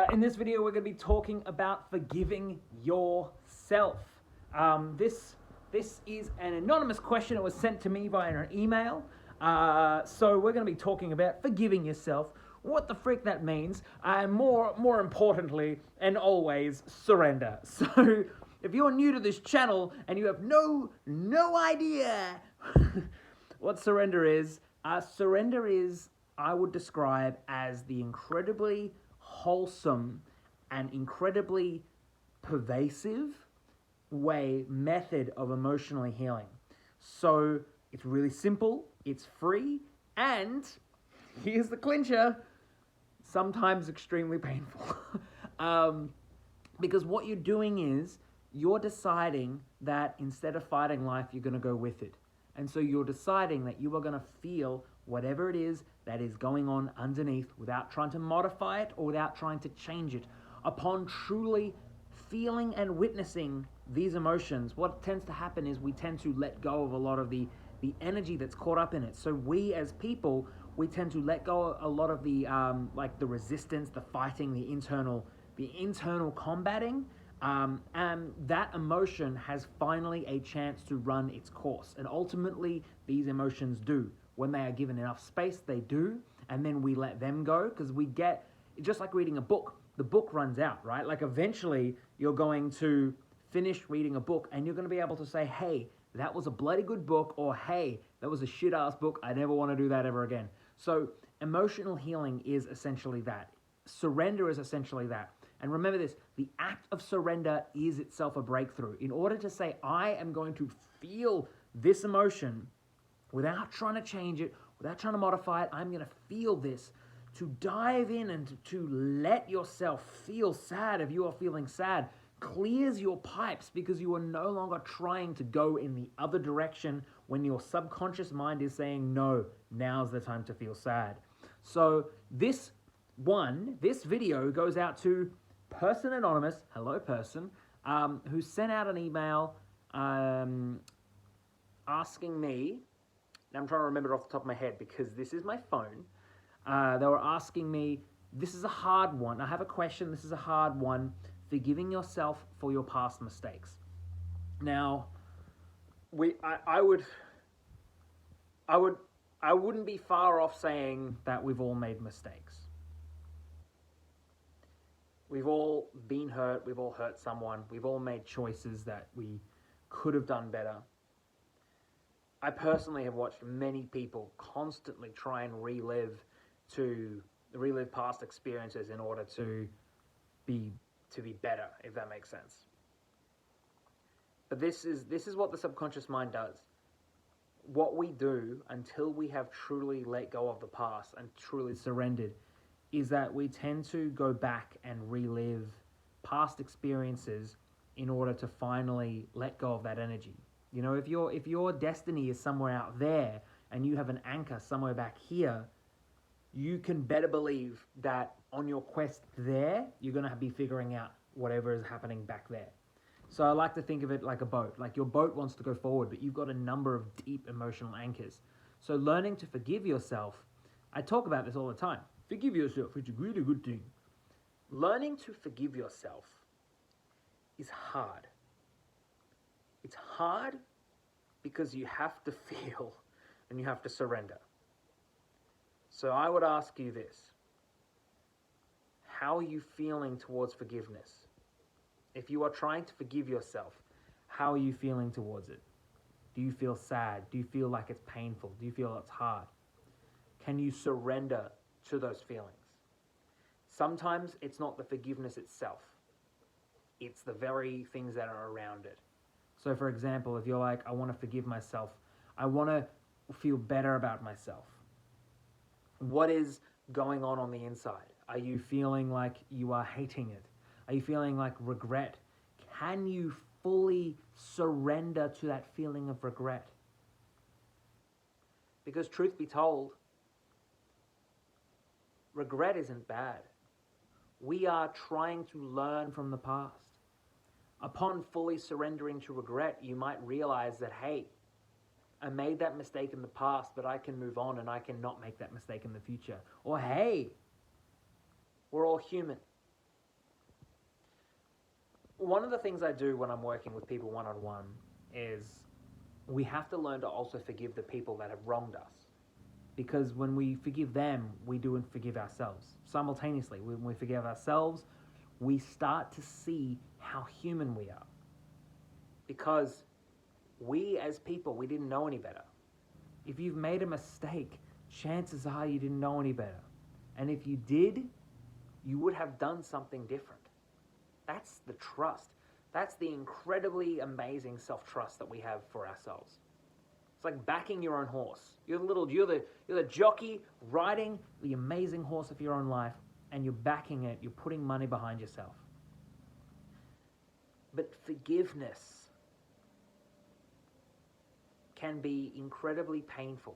In this video, we're going to be talking about forgiving yourself. This is an anonymous question. It was sent to me via an email. So we're going to be talking about forgiving yourself, what the frick that means, and more importantly, and always, surrender. So if you're new to this channel and you have no idea what surrender is, I would describe as the incredibly wholesome and incredibly pervasive method of emotionally healing. So it's really simple, it's free, and here's the clincher, sometimes extremely painful. Because what you're doing is you're deciding that instead of fighting life, you're going to go with it. And so you're deciding that you are going to feel whatever it is that is going on underneath without trying to modify it or without trying to change it. Upon truly feeling and witnessing these emotions, what tends to happen is we tend to let go of a lot of the energy that's caught up in it. So we as people, we tend to let go a lot of the like the resistance, the fighting, the internal combating. And that emotion has finally a chance to run its course. And ultimately, these emotions do. When they are given enough space, they do. And then we let them go because we get, just like reading a book, the book runs out, right? Like eventually, you're going to finish reading a book and you're going to be able to say, hey, that was a bloody good book, or hey, that was a shit-ass book. I never want to do that ever again. So emotional healing is essentially that. Surrender is essentially that. And remember this, the act of surrender is itself a breakthrough. In order to say, I am going to feel this emotion without trying to change it, without trying to modify it, I'm going to feel this. To dive in and to let yourself feel sad if you are feeling sad clears your pipes because you are no longer trying to go in the other direction when your subconscious mind is saying, no, now's the time to feel sad. So this video goes out to person anonymous, hello person, who sent out an email asking me, and I'm trying to remember it off the top of my head because this is my phone. They were asking me, this is a hard one. I have a question, this is a hard one. Forgiving yourself for your past mistakes. Now, I wouldn't be far off saying that we've all made mistakes. We've all been hurt, we've all hurt someone, we've all made choices that we could have done better. I personally have watched many people constantly try and relive past experiences in order to be better, if that makes sense. But this is what the subconscious mind does. What we do until we have truly let go of the past and truly surrendered is that we tend to go back and relive past experiences in order to finally let go of that energy. You know, if your destiny is somewhere out there and you have an anchor somewhere back here, you can better believe that on your quest there, you're going to be figuring out whatever is happening back there. So I like to think of it like a boat. Like your boat wants to go forward, but you've got a number of deep emotional anchors. So learning to forgive yourself, I talk about this all the time. Forgive yourself, it's a really good thing. Learning to forgive yourself is hard. It's hard because you have to feel and you have to surrender. So I would ask you this. How are you feeling towards forgiveness? If you are trying to forgive yourself, how are you feeling towards it? Do you feel sad? Do you feel like it's painful? Do you feel it's hard? Can you surrender to those feelings? Sometimes it's not the forgiveness itself. It's the very things that are around it. So for example, if you're like, I want to forgive myself, I want to feel better about myself. What is going on the inside? Are you feeling like you are hating it? Are you feeling like regret? Can you fully surrender to that feeling of regret? Because truth be told, regret isn't bad. We are trying to learn from the past. Upon fully surrendering to regret, you might realize that, hey, I made that mistake in the past, but I can move on and I can not make that mistake in the future. Or hey, We're all human. One of the things I do when I'm working with people one-on-one is we have to learn to also forgive the people that have wronged us. Because when we forgive them, we do and forgive ourselves. Simultaneously, when we forgive ourselves, we start to see how human we are. Because we as people, we didn't know any better. If you've made a mistake, chances are you didn't know any better. And if you did, you would have done something different. That's the trust. That's the incredibly amazing self-trust that we have for ourselves. It's like backing your own horse. You're the jockey riding the amazing horse of your own life, and you're backing it. You're putting money behind yourself. But forgiveness can be incredibly painful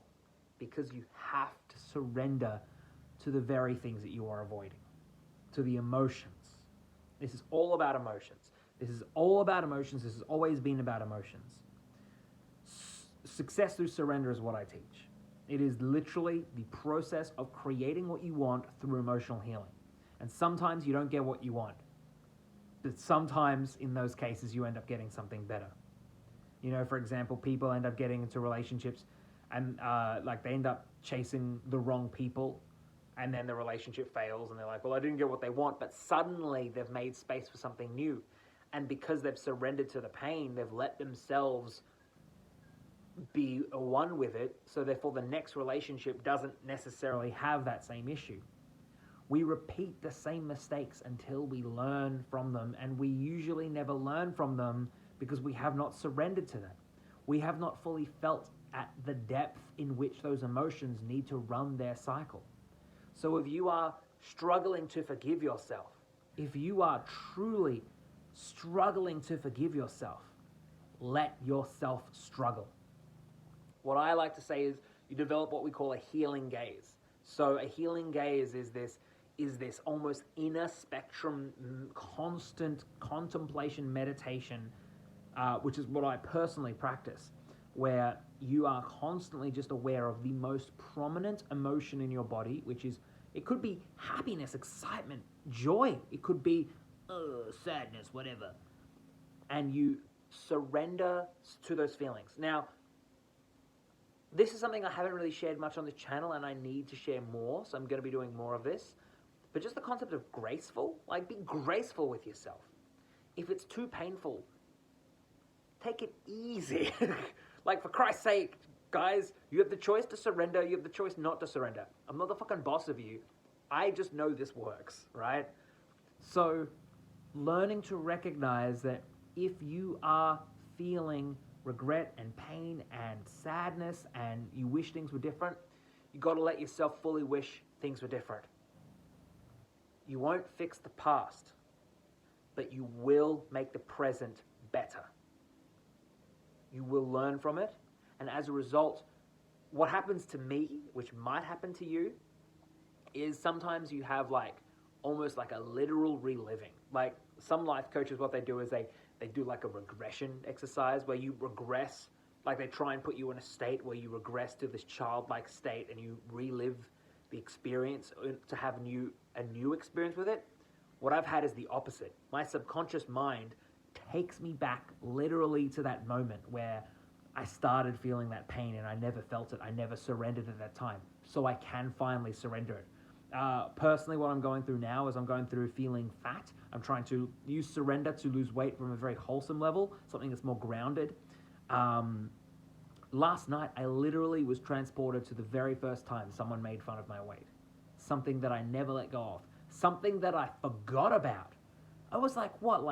because you have to surrender to the very things that you are avoiding, to the emotions. This is all about emotions. This is all about emotions. This has always been about emotions. Success through surrender is what I teach. It is literally the process of creating what you want through emotional healing. And sometimes you don't get what you want. But sometimes in those cases you end up getting something better. You know, for example, people end up getting into relationships and they end up chasing the wrong people, and then the relationship fails and they're like, well, I didn't get what they want, but suddenly they've made space for something new. And because they've surrendered to the pain, they've let themselves be one with it, so therefore the next relationship doesn't necessarily have that same issue. We repeat the same mistakes until we learn from them, and we usually never learn from them because we have not surrendered to them. We have not fully felt at the depth in which those emotions need to run their cycle. So if you are struggling to forgive yourself, if you are truly struggling to forgive yourself, let yourself struggle. What I like to say is you develop what we call a healing gaze. So a healing gaze is this almost inner spectrum, constant contemplation meditation, which is what I personally practice, where you are constantly just aware of the most prominent emotion in your body, which is, it could be happiness, excitement, joy. It could be sadness, whatever. And you surrender to those feelings. Now, this is something I haven't really shared much on the channel, and I need to share more, so I'm going to be doing more of this. But just the concept of graceful, like be graceful with yourself. If it's too painful, take it easy. Like, for Christ's sake, guys, you have the choice to surrender, you have the choice not to surrender. I'm not the fucking boss of you. I just know this works, right? So, learning to recognize that if you are feeling regret and pain and sadness and you wish things were different, you got to let yourself fully wish things were different. You won't fix the past, but you will make the present better. You will learn from it, and as a result, what happens to me, which might happen to you, is sometimes you have almost like a literal reliving. Like, some life coaches, what they do is they do like a regression exercise where you regress, like they try and put you in a state where you regress to this childlike state and you relive the experience to have a new experience with it. What I've had is the opposite. My subconscious mind takes me back literally to that moment where I started feeling that pain and I never felt it. I never surrendered at that time. So I can finally surrender it. Personally, what I'm going through now is I'm going through feeling fat. I'm trying to use surrender to lose weight from a very wholesome level, something that's more grounded. Last night, I literally was transported to the very first time someone made fun of my weight. Something that I never let go of. Something that I forgot about. I was like, what,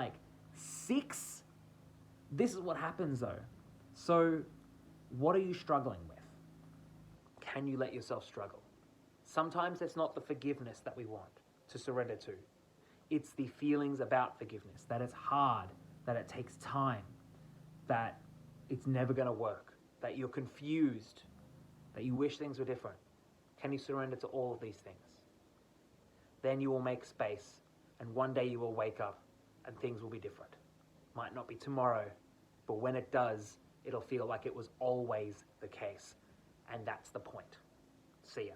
6? This is what happens though. So, what are you struggling with? Can you let yourself struggle? Sometimes it's not the forgiveness that we want to surrender to. It's the feelings about forgiveness, that it's hard, that it takes time, that it's never going to work, that you're confused, that you wish things were different. Can you surrender to all of these things? Then you will make space, and one day you will wake up and things will be different. Might not be tomorrow, but when it does, it'll feel like it was always the case. And that's the point. See ya.